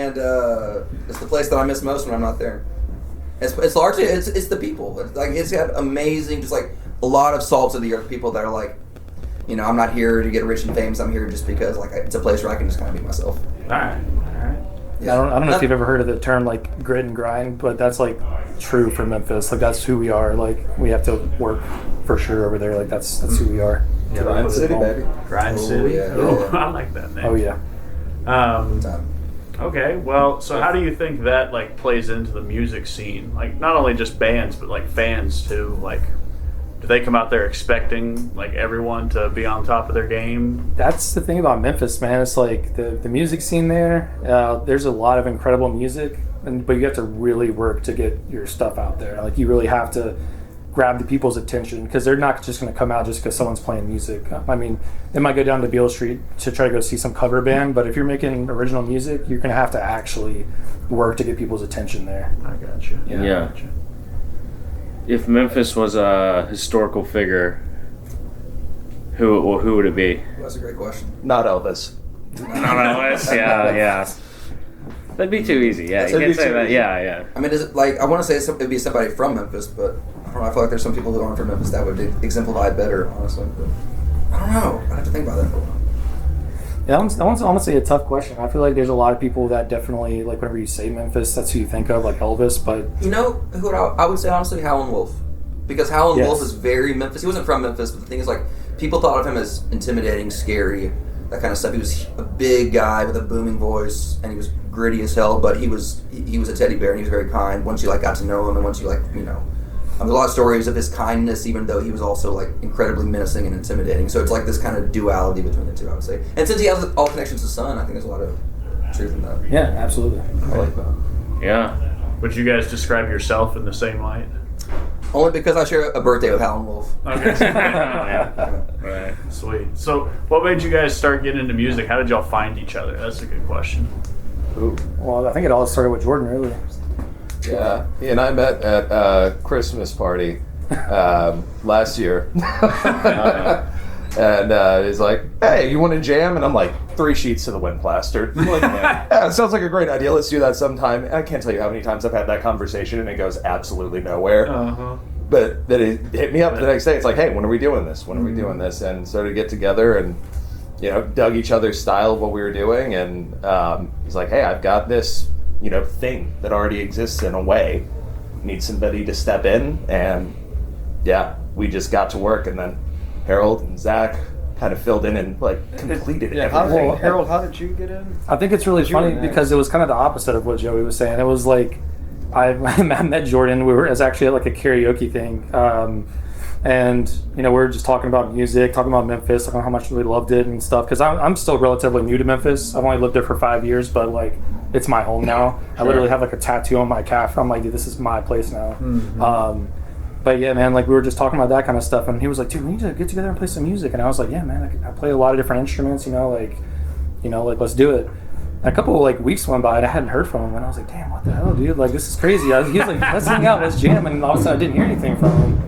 and it's the place that I miss most when I'm not there. It's largely it's the people. It's got amazing, just like a lot of salt of the earth people that are like, I'm not here to get rich and famous. I'm here just because like it's a place where I can just kind of be myself. All right. Yeah. I don't know if you've ever heard of the term like grit and grind, but that's like true for Memphis. Like that's who we are. Like we have to work for sure over there. Like that's who we are. Yeah, Grind City, baby. Grind City. Yeah. I like that name. Oh yeah. Okay, well, so how do you think that like plays into the music scene? Like not only just bands, but like fans too. Like, do they come out there expecting like everyone to be on top of their game? That's the thing about Memphis, man. It's like the music scene there. There's a lot of incredible music, but you have to really work to get your stuff out there. Like you really have to grab the people's attention because they're not just going to come out just because someone's playing music. I mean, they might go down to Beale Street to try to go see some cover band, but if you're making original music, you're going to have to actually work to get people's attention there. I got you. Yeah. If Memphis was a historical figure, who would it be? That's a great question. Not Elvis. Not Elvis. Yeah. That'd be too easy. Yeah, you can't say that. Yeah. I mean, is it like I want to say it'd be somebody from Memphis, but I don't know. I feel like there's some people who aren't from Memphis that would exemplify it better, honestly. But I don't know. I'd have to think about that for a while. Yeah, that one's honestly a tough question. I feel like there's a lot of people that definitely, like, whenever you say Memphis, that's who you think of, like Elvis, but... You know who I would say, honestly? Howlin' Wolf. Because Howlin' Wolf is very Memphis. He wasn't from Memphis, but the thing is, like, people thought of him as intimidating, scary, that kind of stuff. He was a big guy with a booming voice, and he was gritty as hell, but he was a teddy bear, and he was very kind once you, like, got to know him, and once you, like, there's a lot of stories of his kindness, even though he was also like incredibly menacing and intimidating. So it's like this kind of duality between the two, I would say. And since he has all connections to Sun, I think there's a lot of truth in that. Yeah, absolutely. I like that. Yeah. Would you guys describe yourself in the same light? Only because I share a birthday with Howlin' Wolf. Okay. Yeah. Right. Sweet. So, what made you guys start getting into music? How did y'all find each other? That's a good question. Ooh. Well, I think it all started with Jordan, really. Yeah, he and I met at a Christmas party last year. And he's like, hey, you want to jam? And I'm like, 3 sheets to the wind plastered. I'm like, yeah, it sounds like a great idea. Let's do that sometime. I can't tell you how many times I've had that conversation and it goes absolutely nowhere. Uh-huh. But then he hit me up the next day. It's like, hey, when are we doing this? When are we doing this? And started to get together and, dug each other's style of what we were doing. And he's like, hey, I've got this thing that already exists in a way. Need somebody to step in, and we just got to work, and then Harold and Zach kind of filled in and completed it. Harold, how did you get in? I think it's really funny because it was kind of the opposite of what Joey was saying. It was like I met Jordan. It was actually at like a karaoke thing. And we were just talking about music, talking about Memphis, talking about how much we loved it and stuff. Because I'm still relatively new to Memphis. I've only lived there for 5 years, but like it's my home now. Sure. I literally have like a tattoo on my calf. I'm like, dude, this is my place now. Mm-hmm. But yeah, man, like we were just talking about that kind of stuff, and he was like, dude, we need to get together and play some music. And I was like, yeah, man, I play a lot of different instruments. Like let's do it. And a couple of like weeks went by and I hadn't heard from him, and I was like, damn, what the hell, dude? Like this is crazy. He was like, let's hang out, let's jam, and all of a sudden I didn't hear anything from him.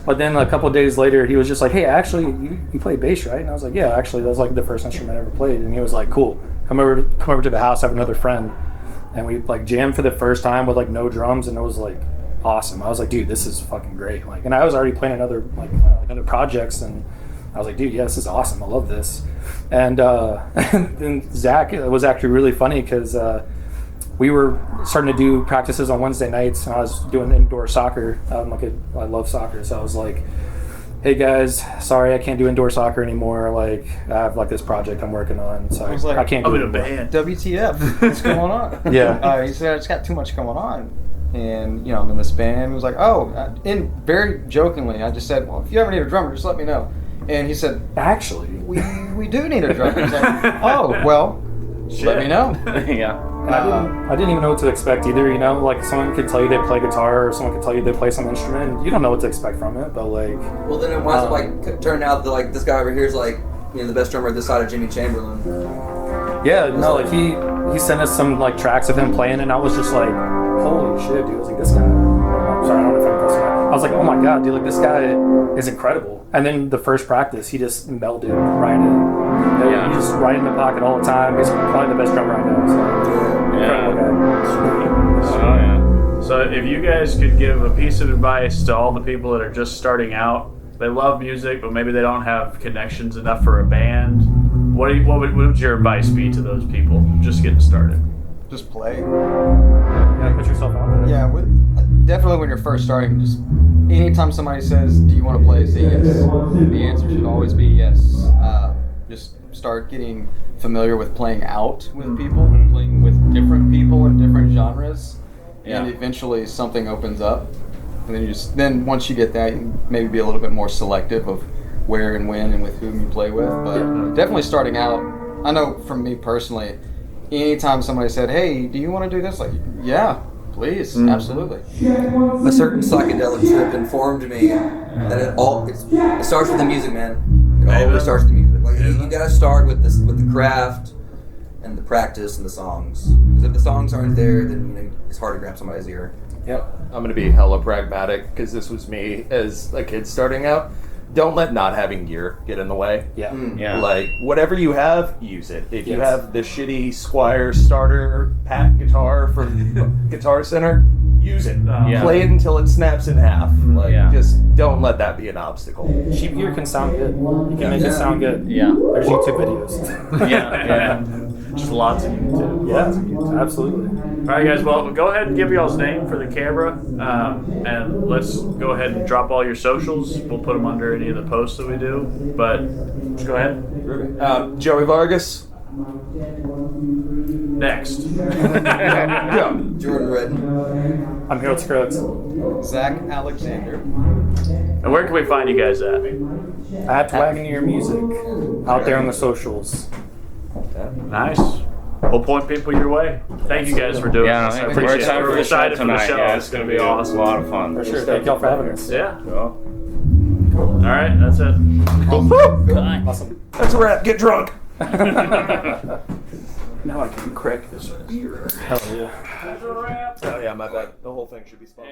But then a couple of days later, he was just like, hey, actually, you play bass, right? And I was like, yeah, actually, that was like the first instrument I ever played. And he was like, cool, come over to the house, I have another friend. And we like jammed for the first time with like no drums, and it was like awesome. I was like, dude, this is fucking great. Like, and I was already playing other projects, and I was like, dude, yeah, this is awesome. I love this. And then Zach, it was actually really funny because we were starting to do practices on Wednesday nights, and I was doing indoor soccer. I love soccer, so I was like, hey guys, sorry I can't do indoor soccer anymore. Like I have like this project I'm working on, so I can't do it anymore. WTF? What's going on? Yeah. He said, I just got too much going on. And, then this band was like, and very jokingly, I just said, well, if you ever need a drummer, just let me know. And he said, actually, we do need a drummer. He's like, oh, well, let me know. Yeah. I didn't even know what to expect either, like someone could tell you they play guitar, or someone could tell you they play some instrument. You don't know what to expect from it, but like... Well, then it winds up like turning out that like this guy over here is like, the best drummer this side of Jimmy Chamberlain. Yeah, no, like he sent us some like tracks of him playing, and I was just like, holy shit, dude. I was like, this guy... I'm sorry, I don't know if I'm cussing. I was like, oh my god, dude, like this guy is incredible. And then the first practice, he just melded right in. Yeah. He's just right in the pocket all the time. He's probably the best drummer I know. So. Yeah. So if you guys could give a piece of advice to all the people that are just starting out, they love music, but maybe they don't have connections enough for a band, what would your advice be to those people just getting started? Just play. Yeah, put yourself out there. Yeah, definitely when you're first starting, just anytime somebody says, do you want to play, say yes. The answer should always be yes. Just start getting familiar with playing out with people, playing with different people in different genres, and eventually something opens up. And then once you get that, you can maybe be a little bit more selective of where and when and with whom you play with. But definitely starting out, I know from me personally, anytime somebody said, hey, do you want to do this? Like, yeah, please, absolutely. A certain psychedelic trip informed me that it starts with the music, man. It always starts with the music. Like you gotta start with the craft and the practice and the songs. Because if the songs aren't there, then it's hard to grab somebody's ear. Yep. I'm going to be hella pragmatic because this was me as a kid starting out. Don't let not having gear get in the way. Yeah. Yeah. Like, whatever you have, use it. If you have the shitty Squire starter pack guitar from Guitar Center, use it. Play it until it snaps in half. Just don't let that be an obstacle. Cheap gear can sound good. You can make it sound good. Yeah. There's YouTube videos. Yeah. Just lots of YouTube. Yeah, absolutely. All right, guys. Well, go ahead and give y'all's name for the camera, and let's go ahead and drop all your socials. We'll put them under any of the posts that we do. But just go ahead. Joey Vargas. Next. Jordan Redden. I'm Harold Scruggs. Zach Alexander. And where can we find you guys at? At Wagoneer Music. Out there on the socials. Nice. We'll point people your way. Thank you guys for doing this. I appreciate it. We're excited for the show. Yeah, it's going to be awesome. A lot of fun. For sure. Thank y'all for having us. Yeah. Cool. All right, that's it. Awesome. That's a wrap. Get drunk. Now I can crack this beer. Hell yeah. Oh, yeah, my bad. The whole thing should be spelled.